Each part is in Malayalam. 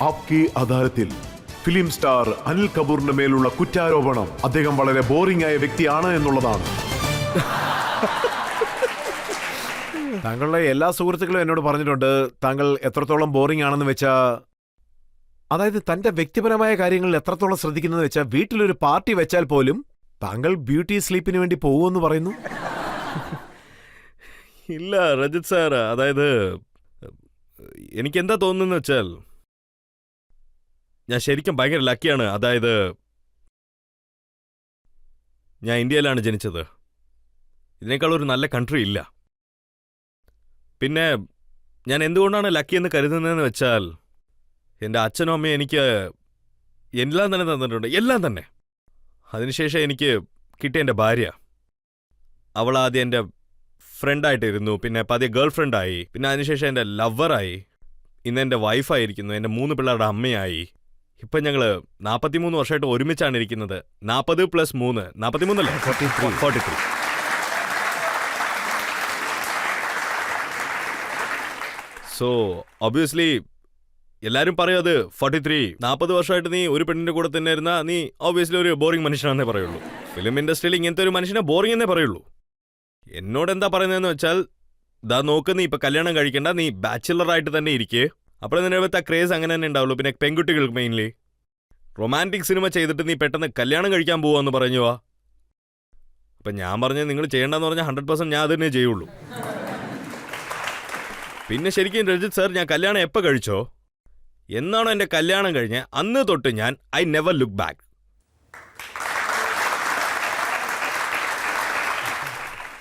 ആപ്കി അദാലത്തിൽ ഫിലിം സ്റ്റാർ അനിൽ കപൂറിന്റെ മേലുള്ള കുറ്റാരോപണം അദ്ദേഹം വളരെ ബോറിംഗ് ആയ വ്യക്തിയാണ് എന്നുള്ളതാണ്. താങ്കളുടെ എല്ലാ സുഹൃത്തുക്കളും എന്നോട് പറഞ്ഞിട്ടുണ്ട് താങ്കൾ എത്രത്തോളം ബോറിംഗ് ആണെന്ന് വെച്ചാ, അതായത് തന്റെ വ്യക്തിപരമായ കാര്യങ്ങളിൽ എത്രത്തോളം ശ്രദ്ധിക്കുന്നത് വെച്ചാൽ വീട്ടിലൊരു പാർട്ടി വെച്ചാൽ പോലും താങ്കൾ ബ്യൂട്ടി സ്ലീപ്പിന് വേണ്ടി പോകുമെന്ന് പറയുന്നു. ഇല്ല രജിത് സാർ, അതായത് എനിക്കെന്താ തോന്നുന്നു വെച്ചാൽ ഞാൻ ശരിക്കും ഭയങ്കര ലക്കിയാണ്. അതായത് ഞാൻ ഇന്ത്യയിലാണ് ജനിച്ചത്. ഇതിനേക്കാളൊരു നല്ല കൺട്രി ഇല്ല. പിന്നെ ഞാൻ എന്തുകൊണ്ടാണ് ലക്കി എന്ന് കരുതുന്നതെന്ന് വെച്ചാൽ എൻ്റെ അച്ഛനും അമ്മയും എനിക്ക് എല്ലാം തന്നെ തന്നിട്ടുണ്ട്, എല്ലാം തന്നെ. അതിനുശേഷം എനിക്ക് കിട്ടിയ എൻ്റെ ഭാര്യ, അവൾ ആദ്യം എൻ്റെ ഫ്രണ്ടായിട്ടിരുന്നു, പിന്നെ പതിയെ ഗേൾ ഫ്രണ്ടായി, പിന്നെ അതിനുശേഷം എൻ്റെ ലവറായി, ഇന്ന് എൻ്റെ വൈഫായിരിക്കുന്നു, എൻ്റെ 3 പിള്ളേരുടെ അമ്മയായി. ഇപ്പം ഞങ്ങൾ 43 വർഷമായിട്ട് ഒരുമിച്ചാണ് ഇരിക്കുന്നത്. 40 + 3 43 അല്ലേ? 43. സോ ഒബ്വിയസ്ലി എല്ലാരും പറയും അത് 43 40 വർഷമായിട്ട് നീ ഒരു പെണ്ണിന്റെ കൂടെ തന്നെ ഇരുന്ന നീ ഒബ്വിയസ്ലി ഒരു ബോറിംഗ് മനുഷ്യനാണെന്നേ പറയുള്ളൂ. ഫിലിം ഇൻഡസ്ട്രിയിൽ ഇങ്ങനത്തെ ഒരു മനുഷ്യനെ ബോറിംഗ് എന്നേ പറയുള്ളൂ. എന്നോട് എന്താ പറയുന്നതെന്ന് വെച്ചാൽ, ദാ നോക്ക്, നീ ഇപ്പൊ കല്യാണം കഴിക്കണ്ട, നീ ബാച്ചിലറായിട്ട് തന്നെ ഇരിക്കേ, അപ്പോൾ നിലവിലത്തെ ക്രേസ് അങ്ങനെ തന്നെ ഉണ്ടാവുള്ളൂ. പിന്നെ പെൺകുട്ടികൾക്ക് മെയിൻലി റൊമാൻറ്റിക് സിനിമ ചെയ്തിട്ട് നീ പെട്ടെന്ന് കല്യാണം കഴിക്കാൻ പോവാന്ന് പറഞ്ഞു. അപ്പം ഞാൻ പറഞ്ഞത് നിങ്ങൾ ചെയ്യേണ്ടെന്ന് പറഞ്ഞാൽ 100% ഞാൻ അത് തന്നെ ചെയ്യുള്ളൂ. പിന്നെ ശരിക്കും രജിത് സാർ, ഞാൻ കല്യാണം എപ്പോൾ കഴിച്ചോ, എന്നാണോ എൻ്റെ കല്യാണം കഴിഞ്ഞ് അന്ന് തൊട്ട് ഞാൻ ഐ നെവർ ലുക്ക് ബാക്ക്.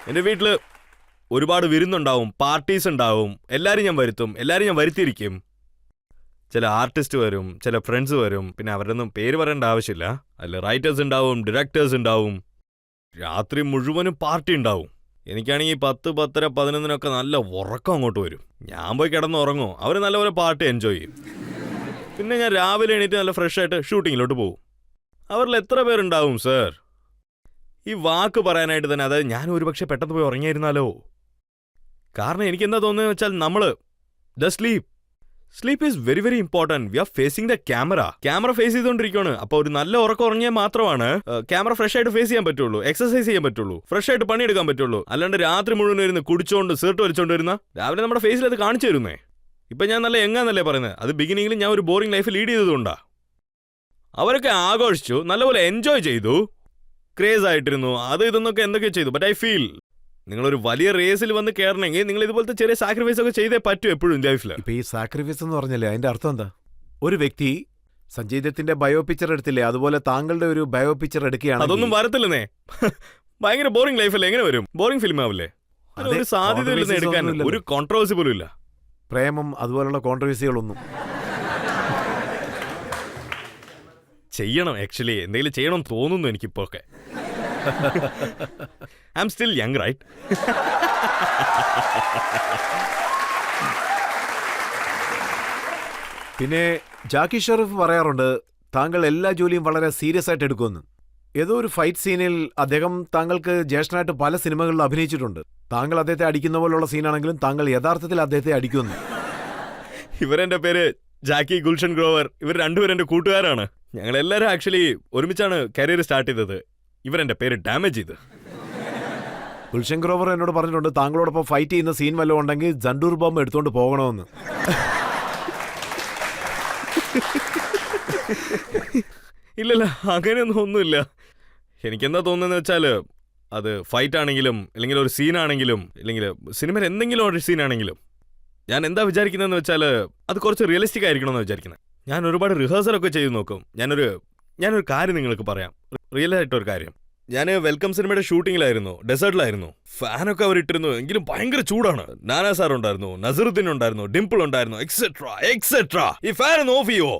എൻ്റെ വീട്ടിൽ ഒരുപാട് വിരുന്നുണ്ടാവും, പാർട്ടീസ് ഉണ്ടാവും, എല്ലാവരും ഞാൻ വരുത്തും, എല്ലാവരും ഞാൻ വരുത്തിയിരിക്കും. ചില ആർട്ടിസ്റ്റ് വരും, ചില ഫ്രണ്ട്സ് വരും, പിന്നെ അവരുടെ ഒന്നും പേര് പറയേണ്ട ആവശ്യമില്ല. അതിൽ റൈറ്റേഴ്സ് ഉണ്ടാവും, ഡയറക്ടേഴ്സ് ഉണ്ടാവും, രാത്രി മുഴുവനും പാർട്ടി ഉണ്ടാവും. എനിക്കാണെങ്കിൽ 10, 10:30, 11 നല്ല ഉറക്കം അങ്ങോട്ട് വരും. ഞാൻ പോയി കിടന്ന് ഉറങ്ങും, അവർ നല്ലപോലെ പാർട്ടി എൻജോയ് ചെയ്യും. പിന്നെ ഞാൻ രാവിലെ എണീറ്റ് നല്ല ഫ്രഷായിട്ട് ഷൂട്ടിങ്ങിലോട്ട് പോകും. അവരിൽ എത്ര പേരുണ്ടാവും സർ ഈ വാക്ക് പറയാനായിട്ട് തന്നെ? അതായത് ഞാൻ ഒരുപക്ഷെ പെട്ടെന്ന് പോയി ഉറങ്ങിയിരുന്നാലോ? കാരണം എനിക്കെന്താ തോന്നുന്നത് വെച്ചാൽ, the sleep is very very important. We are facing the camera face ചെയ്തുകൊണ്ടിരിക്കുകയാണ്. അപ്പോൾ ഒരു നല്ല ഉറക്കം ഉറങ്ങിയാൽ മാത്രമാണ് ക്യാമറ ഫ്രഷ് ആയിട്ട് ഫേസ് ചെയ്യാൻ പറ്റുള്ളൂ, എക്സസൈസ് ചെയ്യാൻ പറ്റുള്ളൂ, ഫ്രഷ് ആയിട്ട് പണിയെടുക്കാൻ പറ്റുള്ളൂ. അല്ലാണ്ട് രാത്രി മുഴുവൻ ഇരുന്ന് കുടിച്ചോണ്ട് സീർട്ട് വലിച്ചോണ്ട് വരുന്ന രാവിലെ നമ്മുടെ ഫേസിൽ അത് കാണിച്ചു തരുന്നേ. ഇപ്പം ഞാൻ നല്ല എങ്ങാന്നല്ലേ പറയുന്നത്? അത് ബിഗിനിങ്ങിൽ ഞാൻ ഒരു ബോറിംഗ് ലൈഫ് ലീഡ് ചെയ്തതുകൊണ്ടാ. അവരൊക്കെ ആഘോഷിച്ചു, നല്ലപോലെ എൻജോയ് ചെയ്തു, ക്രേസ് ആയിട്ടിരുന്നു, അത് ഇതെന്നൊക്കെ എന്തൊക്കെ ചെയ്തു. ബട്ട് ഐ ഫീൽ നിങ്ങളൊരു വലിയ റേസിൽ വന്ന് കയറണമെങ്കിൽ നിങ്ങൾ ഇതുപോലത്തെ ചെറിയ സാക്രിഫൈസ് ഒക്കെ ചെയ്തേ പറ്റൂ എപ്പോഴും ലൈഫിൽ. ഇപ്പൊ ഈ സാക്രിഫൈസ് എന്ന് പറഞ്ഞല്ലേ, അതിന്റെ അർത്ഥം എന്താ? ഒരു വ്യക്തി സഞ്ജയ് ദത്തിന്റെ ബയോ പിക്ചർ എടുത്തില്ലേ, അതുപോലെ താങ്കളുടെ ഒരു ബയോ പിക്ചർ എടുക്കുകയാണ്. അതൊന്നും വരത്തില്ലെന്നേ. ഭയങ്കര ബോറിംഗ് ലൈഫല്ലേ, എങ്ങനെ വരും? ബോറിംഗ് ഫിലിം ആവില്ലേ? ഒരു സാധ്യത എടുക്കാൻ ഒരു കോൺട്രവേഴ്സി പോലും ഇല്ല. പ്രേമം അതുപോലുള്ള കോൺട്രവേഴ്സികളൊന്നും ചെയ്യണം. ആക്ച്വലി എന്തെങ്കിലും ചെയ്യണം തോന്നുന്നു എനിക്കിപ്പോ ഒക്കെ. I am still young right? പിന്നെ ജാക്കി ഷെറീഫ് പറയാറുണ്ട് താങ്കൾ എല്ലാ ജോലിയും വളരെ സീരിയസ് ആയിട്ട് എടുക്കുമെന്ന്. ഏതോ ഒരു ഫൈറ്റ് സീനിൽ അദ്ദേഹം താങ്കൾക്ക് ജ്യേഷ്ഠനായിട്ട് പല സിനിമകളിൽ അഭിനയിച്ചിട്ടുണ്ട്. താങ്കൾ അദ്ദേഹത്തെ അടിക്കുന്ന പോലുള്ള സീനാണെങ്കിലും താങ്കൾ യഥാർത്ഥത്തിൽ അദ്ദേഹത്തെ അടിക്കുമെന്ന്. ഇവരെന്റെ പേര് ജാക്കി ഗുൽഷൻ ഗ്രോവർ. ഇവർ രണ്ടുപേരും എൻ്റെ കൂട്ടുകാരാണ്. ഞങ്ങളെല്ലാവരും ആക്ച്വലി ഒരുമിച്ചാണ് കരിയർ സ്റ്റാർട്ട് ചെയ്തത്. ഇവരെന്റെ പേര് ഡാമേജ് ചെയ്ത്. ഗുൽഷൻ ഗ്രോവർ എന്നോട് പറഞ്ഞിട്ടുണ്ട് താങ്കളോടൊപ്പം ഫൈറ്റ് ചെയ്യുന്ന സീൻ വല്ലതും ഉണ്ടെങ്കിൽ ജണ്ടൂർ ബോംബ് എടുത്തുകൊണ്ട് പോകണമെന്ന്. ഇല്ലല്ല, അങ്ങനെയൊന്നും ഒന്നുമില്ല. എനിക്കെന്താ തോന്നുന്നത് വെച്ചാൽ, അത് ഫൈറ്റ് ആണെങ്കിലും അല്ലെങ്കിൽ ഒരു സീനാണെങ്കിലും അല്ലെങ്കിൽ സിനിമയിൽ എന്തെങ്കിലും ഒരു സീനാണെങ്കിലും ഞാൻ എന്താ വിചാരിക്കുന്നതെന്ന് വെച്ചാൽ അത് കുറച്ച് റിയലിസ്റ്റിക് ആയിരിക്കണമെന്ന് വിചാരിക്കുന്നത്. ഞാൻ ഒരുപാട് റിഹേഴ്സലൊക്കെ ചെയ്ത് നോക്കും. ഞാനൊരു കാര്യം നിങ്ങൾക്ക് പറയാം, റിയൽ ആയിട്ടൊരു കാര്യം. ഞാൻ വെൽക്കം സിനിമയുടെ ഷൂട്ടിങ്ങിലായിരുന്നു, ഡെസേർട്ടിലായിരുന്നു. ഫാനൊക്കെ അവർ ഇട്ടിരുന്നു, എങ്കിലും ഭയങ്കര ചൂടാണ്. നാനാ സാർ ഉണ്ടായിരുന്നു, നസറുദ്ദീൻ ഉണ്ടായിരുന്നു, ഡിംപിൾ ഉണ്ടായിരുന്നു, എക്സെട്രാ. ഈ ഫാൻ ഒന്ന് ഓഫ് ചെയ്യുവോ?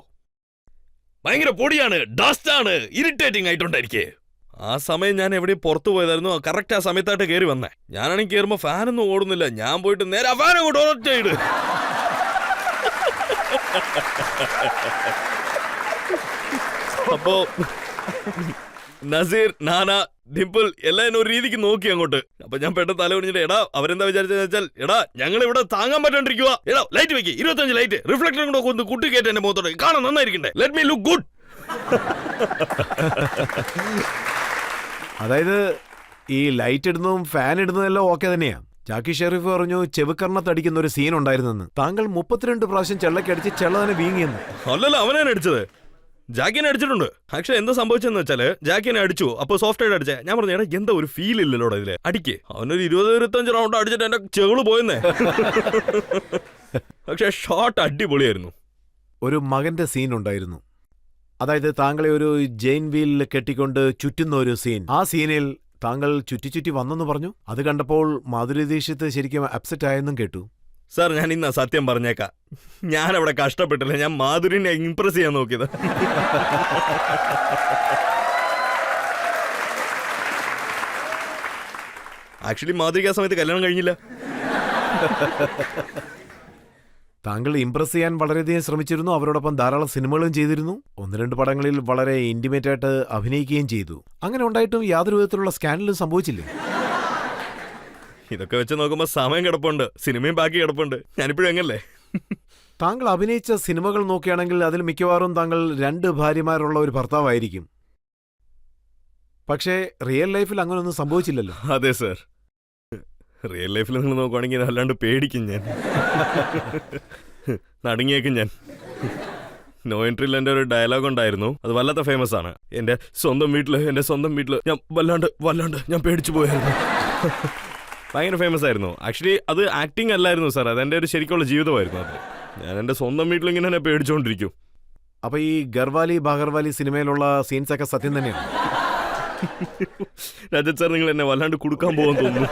ഭയങ്കര പൊടിയാണ്, ഡസ്റ്റ് ആണ്, ഇറിറ്റേറ്റിംഗ് ആയിട്ടുണ്ടായിരിക്കേ. ആ സമയം ഞാൻ എവിടെയും പുറത്തു പോയതായിരുന്നു. കറക്റ്റ് ആ സമയത്തായിട്ട് കയറി വന്നേ. ഞാനാണെങ്കിൽ കയറുമ്പോൾ ഫാനൊന്നും ഓടുന്നില്ല. ഞാൻ പോയിട്ട് നേരെ ആ ഫാൻ അങ്ങോട്ട് ഓർച്ചയിട്. അപ്പോ നസീർ, നാന, ഡിംപിൾ എല്ലാം എന്നെ ഒരു രീതിക്ക് നോക്കി അങ്ങോട്ട്. അപ്പൊ ഞാൻ പെട്ടെന്ന് തല കുടിച്ചിട്ട് എടാ അവരെന്താ വിചാരിച്ചെന്ന് വെച്ചാൽ എടാ ഞങ്ങൾ ഇവിടെ താങ്ങാൻ പറ്റാണ്ടിരിക്കുക, എടാ ലൈറ്റ് വെക്കി 25 ലൈറ്റ് റിഫ്ലക്ടറും കൂടെ ഒന്ന് കുട്ടി കയറ്റി എന്റെ മുഖത്തോടെ കാണാൻ നന്നായിരിക്കണ്ടേ, ലെറ്റ് മീ ലുക്ക് ഗുഡ്. അതായത് ഈ ലൈറ്റ് ഇടുന്നതും ഫാൻ ഇടുന്നതെല്ലാം ഓക്കെ തന്നെയാ. ജാക്കി ഷെറീഫ് പറഞ്ഞു ചെവിക്കർണത്തടിക്കുന്ന ഒരു സീൻ ഉണ്ടായിരുന്നെന്ന്. താങ്കൾ 32 പ്രാവശ്യം ചെള്ളക്കടിച്ച് ചെള്ള തന്നെ വീങ്ങിയെന്ന്. അല്ലല്ലോ അവനാണ് അടിച്ചത്, ജാക്കിനെ അടിച്ചിട്ടുണ്ട്. ആക്ച്വലി എന്താ സംഭവിച്ചെന്ന് വെച്ചാല് ജാക്കിനെ അടിച്ചു, അപ്പൊ സോഫ്റ്റ് ആയിട്ട് അടിച്ചേ. ഞാൻ പറഞ്ഞു എടാ എന്താ ഒരു ഫീൽ ഇല്ലല്ലോ ഇതില്, അടിക്ക്. അവനൊരു 20-25 റൗണ്ട് അടിച്ചിട്ട് എന്റെ ചെകള് പോയെന്നേ. പക്ഷെ ഷോട്ട് അടിപൊളിയായിരുന്നു. ഒരു മകന്റെ സീൻ ഉണ്ടായിരുന്നു. അതായത് താങ്കളെ ഒരു ജെയിൻ വീലിൽ കെട്ടിക്കൊണ്ട് ചുറ്റുന്ന ഒരു സീൻ. ആ സീനിൽ താങ്കൾ ചുറ്റി വന്നെന്ന് പറഞ്ഞു. അത് കണ്ടപ്പോൾ മാധുരി ദീക്ഷിത് ശരിക്കും അപ്സെറ്റ് ആയെന്നും കേട്ടു. സാർ ഞാൻ ഇന്ന് സത്യം പറഞ്ഞേക്കാം, ഞാൻ അവിടെ കഷ്ടപ്പെട്ടില്ല, ഞാൻ മാധുരിനെ ഇംപ്രസ് ചെയ്യാൻ നോക്കിയത്. ആക്ച്വലി മാധുരിക്ക് ആ സമയത്ത് കല്യാണം കഴിഞ്ഞില്ല. താങ്കൾ ഇംപ്രസ് ചെയ്യാൻ വളരെയധികം ശ്രമിച്ചിരുന്നു. അവരോടൊപ്പം ധാരാളം സിനിമകളും ചെയ്തിരുന്നു. 1-2 പടങ്ങളിൽ വളരെ ഇന്റിമേറ്റ് ആയിട്ട് അഭിനയിക്കുകയും ചെയ്തു. അങ്ങനെ ഉണ്ടായിട്ടും യാതൊരു വിധത്തിലുള്ള സ്കാൻഡലും സംഭവിച്ചില്ലേ? ഇതൊക്കെ വെച്ച് നോക്കുമ്പോൾ സമയം കിടപ്പുണ്ട്, സിനിമയും ബാക്കി കിടപ്പുണ്ട്. ഞാനിപ്പോഴും എങ്ങല്ലേ? താങ്കൾ അഭിനയിച്ച സിനിമകൾ നോക്കുകയാണെങ്കിൽ അതിൽ മിക്കവാറും താങ്കൾ 2 ഭാര്യമാരുള്ള ഒരു ഭർത്താവായിരിക്കും. പക്ഷേ റിയൽ ലൈഫിൽ അങ്ങനെയൊന്നും സംഭവിച്ചില്ലല്ലോ. അതെ സർ, റിയൽ ലൈഫിൽ നിങ്ങൾ നോക്കുവാണെങ്കിൽ അല്ലാണ്ട് പേടിക്കും ഞാൻ, നടുങ്ങിയേക്കും ഞാൻ. നോ എൻട്രിയിൽ എൻ്റെ ഒരു ഡയലോഗ് ഉണ്ടായിരുന്നു, അത് വല്ലാത്ത ഫേമസ് ആണ്. എൻ്റെ സ്വന്തം വീട്ടില് ഞാൻ വല്ലാണ്ട് ഞാൻ പേടിച്ചു പോയായിരുന്നു. ഭയങ്കര ഫേമസ് ആയിരുന്നു. ആക്ച്വലി അത് ആക്ടിങ് അല്ലായിരുന്നു സാർ, അതെൻ്റെ ഒരു ശരിക്കുള്ള ജീവിതമായിരുന്നു. അത് ഞാൻ എൻ്റെ സ്വന്തം വീട്ടിൽ ഇങ്ങനെ തന്നെ പേടിച്ചുകൊണ്ടിരിക്കും. അപ്പൊ ഈ ഗർവാലി ബാഗർവാലി സിനിമയിലുള്ള സീൻസ് ഒക്കെ സത്യം തന്നെയാണ്. രജത് സാർ നിങ്ങൾ എന്നെ വല്ലാണ്ട് കൊടുക്കാൻ പോകാൻ തോന്നുന്നു.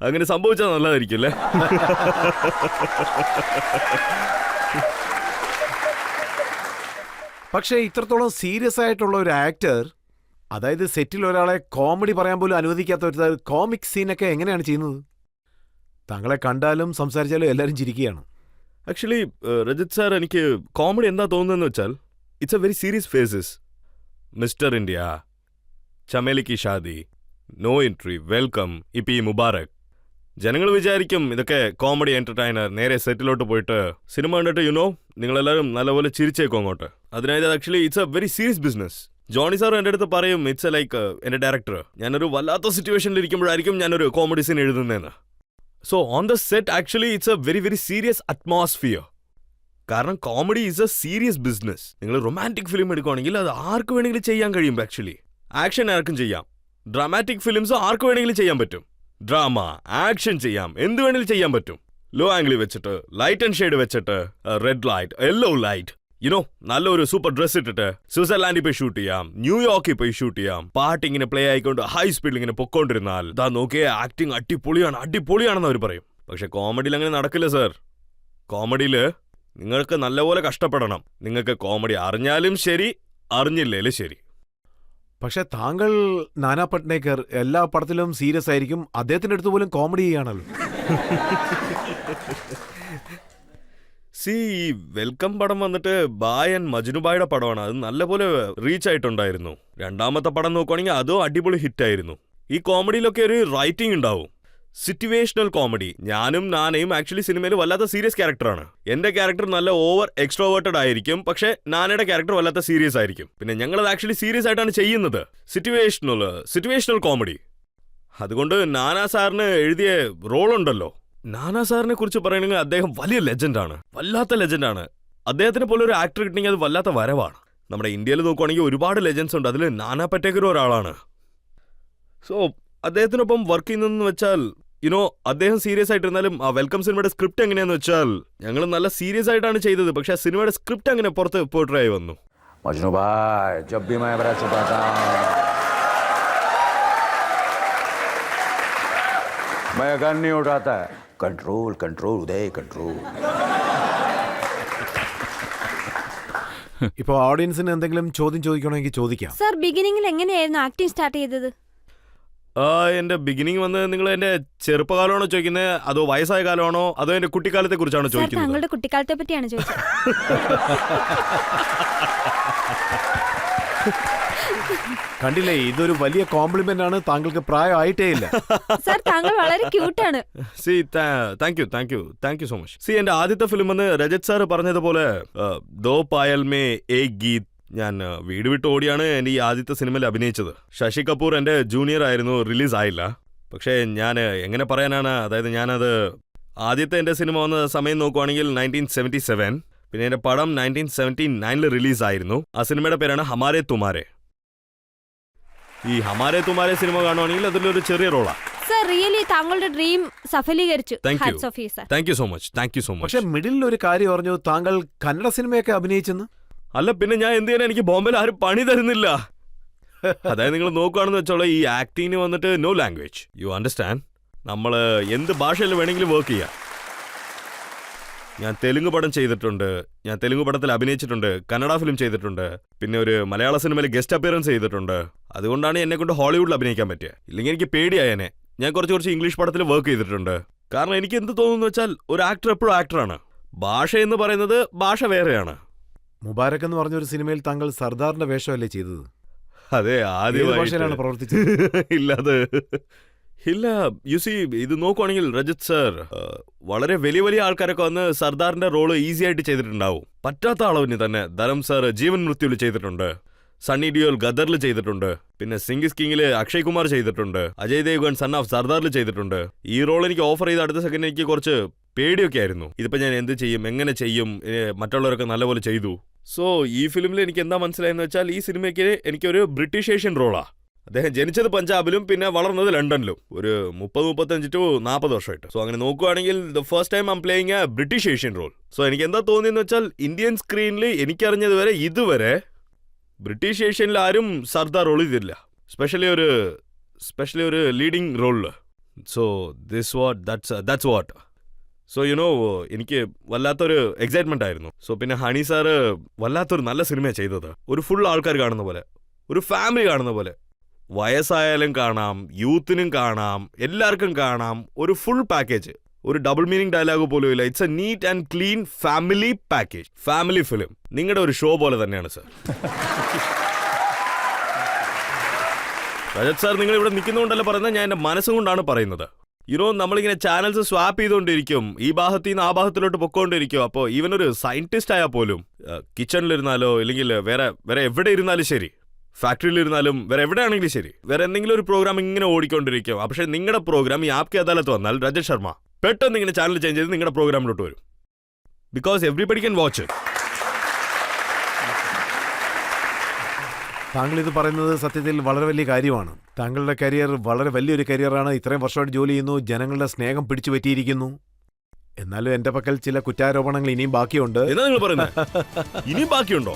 അങ്ങനെ സംഭവിച്ചാൽ നല്ലതായിരിക്കും അല്ലേ? പക്ഷേ ഇത്രത്തോളം സീരിയസ് ആയിട്ടുള്ള ഒരു ആക്ടർ, അതായത് സെറ്റിൽ ഒരാളെ കോമഡി പറയാൻ പോലും അനുവദിക്കാത്ത ഒരു കോമിക് സീനൊക്കെ എങ്ങനെയാണ് ചെയ്യുന്നത്? താങ്കളെ കണ്ടാലും സംസാരിച്ചാലും എല്ലാവരും ചിരിക്കുകയാണ്. ആക്ച്വലി രജിത് സാർ എനിക്ക് കോമഡി എന്താ തോന്നുന്നതെന്ന് വെച്ചാൽ it's a very serious faces. Mister India, Chameli Ki Shadi, no entry, welcome, ഇപ്പി മുബാറക്. ജനങ്ങൾ വിചാരിക്കും ഇതൊക്കെ കോമഡി എന്റർടൈനർ, നേരെ സെറ്റിലോട്ട് പോയിട്ട് സിനിമ കണ്ടിട്ട് നിങ്ങളെല്ലാവരും നല്ലപോലെ ചിരിച്ചേക്കും അങ്ങോട്ട്. അതിനായത് actually it's a very serious business. Johnny sir എൻ്റെ അടുത്ത് പറയും ഇറ്റ്സ് ലൈക്ക് എൻ്റെ ഡയറക്ടർ, ഞാനൊരു വല്ലാത്ത സിറ്റുവേഷനിൽ ഇരിക്കുമ്പോഴായിരിക്കും ഞാനൊരു കോമഡി സീൻ എഴുതുന്നതെന്ന്. So on the set actually it's a very very serious atmosphere. കാരണം comedy is a serious business. നിങ്ങൾ റൊമാൻറ്റിക് ഫിലിം എടുക്കുകയാണെങ്കിൽ അത് ആർക്ക് വേണമെങ്കിലും ചെയ്യാൻ കഴിയും. ആക്ച്വലി ആക്ഷൻ ആർക്കും ചെയ്യാം, ഡ്രാമാറ്റിക് ഫിലിംസ് ആർക്ക് വേണമെങ്കിലും ചെയ്യാൻ പറ്റും. ഡ്രാമ, ആക്ഷൻ ചെയ്യാം, എന്ത് വേണമെങ്കിലും ചെയ്യാൻ പറ്റും. ലോ ആംഗിൾ വെച്ചിട്ട്, ലൈറ്റ് ആൻഡ് ഷെയ്ഡ് വെച്ചിട്ട്, റെഡ് ലൈറ്റ്, യെല്ലോ ലൈറ്റ്, നല്ലൊരു സൂപ്പർ ഡ്രസ് ഇട്ടിട്ട് സ്വിറ്റ്സർലാൻഡിൽ പോയി ഷൂട്ട് ചെയ്യാം, ന്യൂയോർക്കിൽ പോയി ഷൂട്ട് ചെയ്യാം. പാട്ട് ഇങ്ങനെ പ്ലേ ആയിക്കൊണ്ട് ഹൈ സ്പീഡിൽ ഇങ്ങനെ പൊക്കോണ്ടിരുന്നാൽ ദാ നോക്കിയേ ആക്ടിങ് അടിപൊളിയാണെന്ന് അവർ പറയും. പക്ഷെ കോമഡിയിൽ അങ്ങനെ നടക്കില്ല സർ. കോമഡിയിൽ നിങ്ങൾക്ക് നല്ലപോലെ കഷ്ടപ്പെടണം. നിങ്ങൾക്ക് കോമഡി അറിഞ്ഞാലും ശരി, അറിഞ്ഞില്ലേലും ശരി. പക്ഷെ താങ്കൾ നാനാ പട്നേക്കർ എല്ലാ പടത്തിലും സീരിയസ് ആയിരിക്കും, അദ്ദേഹത്തിന്റെ അടുത്ത് പോലും കോമഡി ചെയ്യാണല്ലോ. സി വെൽക്കം പടം വന്നിട്ട് ബായ് ആൻഡ് മജ്നുബായുടെ പടമാണ്. അത് നല്ലപോലെ റീച്ച് ആയിട്ടുണ്ടായിരുന്നു. രണ്ടാമത്തെ പടം നോക്കുവാണെങ്കിൽ അതും അടിപൊളി ഹിറ്റായിരുന്നു. ഈ കോമഡിയിലൊക്കെ ഒരു റൈറ്റിംഗ് ഉണ്ടാവും, സിറ്റുവേഷണൽ കോമഡി. ഞാനും നാനയും ആക്ച്വലി സിനിമയിൽ വല്ലാത്ത സീരിയസ് ക്യാരക്ടറാണ്. എന്റെ ക്യാരക്ടർ നല്ല ഓവർ എക്സ്ട്രോവേർട്ടഡ് ആയിരിക്കും, പക്ഷെ നാനയുടെ ക്യാരക്ടർ വല്ലാത്ത സീരിയസ് ആയിരിക്കും. പിന്നെ ഞങ്ങളത് ആക്ച്വലി സീരിയസ് ആയിട്ടാണ് ചെയ്യുന്നത്, സിറ്റുവേഷണൽ കോമഡി. അതുകൊണ്ട് നാനാ സാറിന് എഴുതിയ റോളുണ്ടല്ലോ, നാനാ സാറിനെ കുറിച്ച് പറയണമെങ്കിൽ അദ്ദേഹം വലിയ ലെജൻഡാണ്, വല്ലാത്ത ലെജൻഡാണ്. അദ്ദേഹത്തിനെ പോലെ ഒരു ആക്ടർ കിട്ടണമെങ്കിൽ അത് വല്ലാത്ത വരവാണ്. നമ്മുടെ ഇന്ത്യയിൽ നോക്കുവാണെങ്കിൽ ഒരുപാട് ലെജൻസ് ഉണ്ട്, അതിൽ നാനാ പട്ടേക്കർ ഒരാളാണ്. സോ അദ്ദേഹത്തിനൊപ്പം വർക്ക് ചെയ്യുന്നതെന്ന് വെച്ചാൽ അദ്ദേഹം സീരിയസ് ആയിട്ടിരുന്നാലും ആ വെൽക്കം സിനിമയുടെ സ്ക്രിപ്റ്റ് എങ്ങനെയാന്ന് വെച്ചാൽ ഞങ്ങൾ നല്ല സീരിയസ് ആയിട്ടാണ് ചെയ്തത്. പക്ഷെ ആ സിനിമയുടെ സ്ക്രിപ്റ്റ് അങ്ങനെ പുറത്ത് പോർട്രേ ആയി വന്നു. मजनू भाई जब भी मैं बड़ा छुपाता हूं मैं गन नहीं उठाता है. कंट्रोल कंट्रोल उदय कंट्रोल. എന്റെ ബിഗിനിങ് വന്ന് നിങ്ങൾ എന്റെ ചെറുപ്പകാലമാണോ ചോദിക്കുന്നത്, അതോ വയസ്സായ കാലമാണോ, അതോ എന്റെ കുട്ടിക്കാലത്തെ കുറിച്ചാണോ സാർ ചോദിക്കുന്നത്? താങ്കളുടെ കുട്ടിക്കാലത്തെ പറ്റിയാണ് ചോദിച്ചത്. കണ്ടില്ലേ, ഇതൊരു വലിയ കോംപ്ലിമെന്റ് ആണ്. താങ്കൾക്ക് പ്രായമായിട്ടേ ഇല്ല. സാർ താങ്കൾ വളരെ ക്യൂട്ടാണ്. സി താങ്ക് യു സോ മച്ച്. സി എന്റെ ആദ്യത്തെ ഫിലിം എന്ന് രജത് സാർ പറഞ്ഞതുപോലെ ദോ പായൽ മേ ഏക് ഗീത്, ഞാൻ വീട് വിട്ട് ഓടിയാണ് എന്റെ ഈ ആദ്യത്തെ സിനിമയിൽ അഭിനയിച്ചത്. ശശി കപൂർ എന്റെ ജൂനിയർ ആയിരുന്നു, റിലീസ് ആയില്ല. പക്ഷേ ഞാൻ എങ്ങനെ പറയാനാണ്, അതായത് ഞാനത് ആദ്യത്തെ എന്റെ സിനിമ വന്ന സമയം നോക്കുവാണെങ്കിൽ 1977, പിന്നെ എന്റെ പടം 1979 റിലീസായിരുന്നു. ആ സിനിമയുടെ പേരാണ് ഹമാരെ തുമാരെ. ഈ ഹമാരെ തുമാരെ സിനിമ കാണുവാണെങ്കിൽ അതിലൊരു ചെറിയ റോളാണ്. സാർ റിയലി താങ്കളുടെ ഡ്രീം സഫലീകരിച്ചു. Thank you. Hats off you, sir. Thank you so much. പക്ഷെ മിഡിൽ ഒരു കാര്യം പറഞ്ഞു, താങ്കൾ കന്നഡ സിനിമയൊക്കെ അഭിനയിച്ചെന്ന്. അല്ല പിന്നെ ഞാൻ എന്ത് ചെയ്യാൻ, എനിക്ക് ബോംബെയിൽ ആരും പണി തരുന്നില്ല. അതായത് നിങ്ങൾ നോക്കുകയാണെന്ന് വെച്ചോളൂ, ഈ ആക്ടിങ്ങിന് വന്നിട്ട് നോ ലാംഗ്വേജ്, യു അണ്ടർസ്റ്റാൻഡ്. നമ്മൾ എന്ത് ഭാഷയിൽ വേണമെങ്കിലും വർക്ക് ചെയ്യാം. ഞാൻ തെലുങ്ക് പടം ചെയ്തിട്ടുണ്ട്, ഞാൻ തെലുങ്ക് പടത്തിൽ അഭിനയിച്ചിട്ടുണ്ട്, കന്നഡ ഫിലിം ചെയ്തിട്ടുണ്ട്, പിന്നെ ഒരു മലയാള സിനിമയിൽ ഗസ്റ്റ് അപ്പിയറൻസ് ചെയ്തിട്ടുണ്ട്. അതുകൊണ്ടാണ് എന്നെ കൊണ്ട് ഹോളിവുഡിൽ അഭിനയിക്കാൻ പറ്റിയത്. ഇല്ലെങ്കിൽ എനിക്ക് പേടിയായനെ. ഞാൻ കുറച്ച് ഇംഗ്ലീഷ് പടത്തിൽ വർക്ക് ചെയ്തിട്ടുണ്ട്. കാരണം എനിക്ക് എന്ത് തോന്നുന്നു വെച്ചാൽ, ഒരു ആക്ടർ എപ്പോഴും ആക്ടറാണ്. ഭാഷ എന്ന് പറയുന്നത് ഭാഷ വേറെയാണ്. മുബാരക് എന്ന് പറഞ്ഞൊരു സിനിമയിൽ താങ്കൾ സർദാറിന്റെ വേഷമല്ലേ ചെയ്തത്? അതെ, ഏത് ഭാഷയിലാണ് ആദ്യമായിട്ട് പ്രവർത്തിച്ചത്? ഇല്ല യു സി, ഇത് നോക്കുവാണെങ്കിൽ രജത് സർ വളരെ വലിയ വലിയ ആൾക്കാരൊക്കെ വന്ന് സർദാറിന്റെ റോള് ഈസി ആയിട്ട് ചെയ്തിട്ടുണ്ടാവും. പറ്റാത്ത അളവിന് തന്നെ ധരം സർ ജീവൻ മൃത്യുവിൽ ചെയ്തിട്ടുണ്ട്, സണ്ണി ഡിയോൽ ഗദറിൽ ചെയ്തിട്ടുണ്ട്, പിന്നെ സിംഗിസ് കിങ്ങില് അക്ഷയ് കുമാർ ചെയ്തിട്ടുണ്ട്, അജയ് ദേവ്ഗൺ സൺ ഓഫ് സർദാറിൽ ചെയ്തിട്ടുണ്ട്. ഈ റോൾ എനിക്ക് ഓഫർ ചെയ്ത അടുത്ത സെക്കൻഡ് എനിക്ക് കുറച്ച് പേടിയൊക്കെ ആയിരുന്നു. ഇതിപ്പോ ഞാൻ എന്ത് ചെയ്യും, എങ്ങനെ ചെയ്യും, മറ്റുള്ളവരൊക്കെ നല്ലപോലെ ചെയ്തു. സോ ഈ ഫിലിമിൽ എനിക്ക് എന്താ മനസ്സിലായെന്ന് വെച്ചാൽ, ഈ സിനിമയ്ക്ക് എനിക്കൊരു ബ്രിട്ടീഷ് ഏഷ്യൻ റോളാ. അദ്ദേഹം ജനിച്ചത് പഞ്ചാബിലും പിന്നെ വളർന്നത് ലണ്ടനിലും, ഒരു 30-35 to 40 വർഷമായിട്ട്. സോ അങ്ങനെ നോക്കുവാണെങ്കിൽ the first time I am playing a British Asian role. So എനിക്ക് എന്താ തോന്നിയെന്ന് വെച്ചാൽ, ഇന്ത്യൻ സ്ക്രീനിൽ എനിക്കറിഞ്ഞത് വരെ ഇതുവരെ ബ്രിട്ടീഷ് ഏഷ്യനിൽ ആരും സർദാർ റോൾ ചെയ്തില്ല, സ്പെഷ്യലി ഒരു ലീഡിങ് റോളില്. So that's what. സോ എനിക്ക് വല്ലാത്തൊരു എക്സൈറ്റ്മെന്റ് ആയിരുന്നു. സോ പിന്നെ ഹണി സാറ് വല്ലാത്തൊരു നല്ല സിനിമയാണ് ചെയ്തത്. ഒരു ഫുൾ ആൾക്കാർ കാണുന്ന പോലെ, ഒരു ഫാമിലി കാണുന്ന പോലെ, വയസ്സായാലും കാണാം, യൂത്തിനും കാണാം, എല്ലാവർക്കും കാണാം. ഒരു ഫുൾ പാക്കേജ്, ഒരു ഡബിൾ മീനിങ് ഡയലോഗ് പോലും ഇല്ല. It's A neat and clean family package, family film. നിങ്ങളുടെ ഒരു ഷോ പോലെ തന്നെയാണ് സർ. രജത് സാർ, നിങ്ങൾ ഇവിടെ നിൽക്കുന്നതുകൊണ്ടല്ല പറയുന്നത്, ഞാൻ എൻ്റെ മനസ്സുകൊണ്ടാണ് പറയുന്നത്. നമ്മളിങ്ങനെ ചാനൽസ് സ്വാപ്പ് ചെയ്തുകൊണ്ടിരിക്കും, ഈ ഭാഗത്ത് നിന്ന് ആ ഭാഗത്തിലോട്ട് പൊക്കോണ്ടിരിക്കും. അപ്പോൾ ഈവൻ ഒരു സയന്റിസ്റ്റ് ആയാൽ പോലും കിച്ചണിലിരുന്നാലോ ഇല്ലെങ്കിൽ വേറെ എവിടെ ഇരുന്നാലും ശരി, ഫാക്ടറിയിലിരുന്നാലും വേറെ എവിടെയാണെങ്കിലും ശരി, വേറെ എന്തെങ്കിലും ഒരു പ്രോഗ്രാം ഇങ്ങനെ ഓടിക്കൊണ്ടിരിക്കും. പക്ഷേ നിങ്ങളുടെ പ്രോഗ്രാം ഈ ആപ്കെ അദാലത്ത് വന്നാൽ രജത് ശർമ്മ പെട്ടെന്ന് ഇങ്ങനെ ചാനൽ ചേഞ്ച് ചെയ്ത് നിങ്ങളുടെ പ്രോഗ്രാമിലോട്ട് വരും. Because everybody can watch. താങ്കൾ ഇത് പറയുന്നത് സത്യത്തിൽ വളരെ വലിയ കാര്യമാണ്. താങ്കളുടെ കരിയർ വളരെ വലിയൊരു കരിയറാണ്. ഇത്രയും വർഷമായിട്ട് ജോലി ചെയ്യുന്നു, ജനങ്ങളുടെ സ്നേഹം പിടിച്ചു പറ്റിയിരിക്കുന്നു. എന്നാലും എന്റെ പക്കൽ ചില കുറ്റാരോപണങ്ങൾ ഇനിയും ബാക്കിയുണ്ട്. എന്താ നിങ്ങൾ പറയുന്നത്? ഇനിയും ബാക്കിയുണ്ടോ?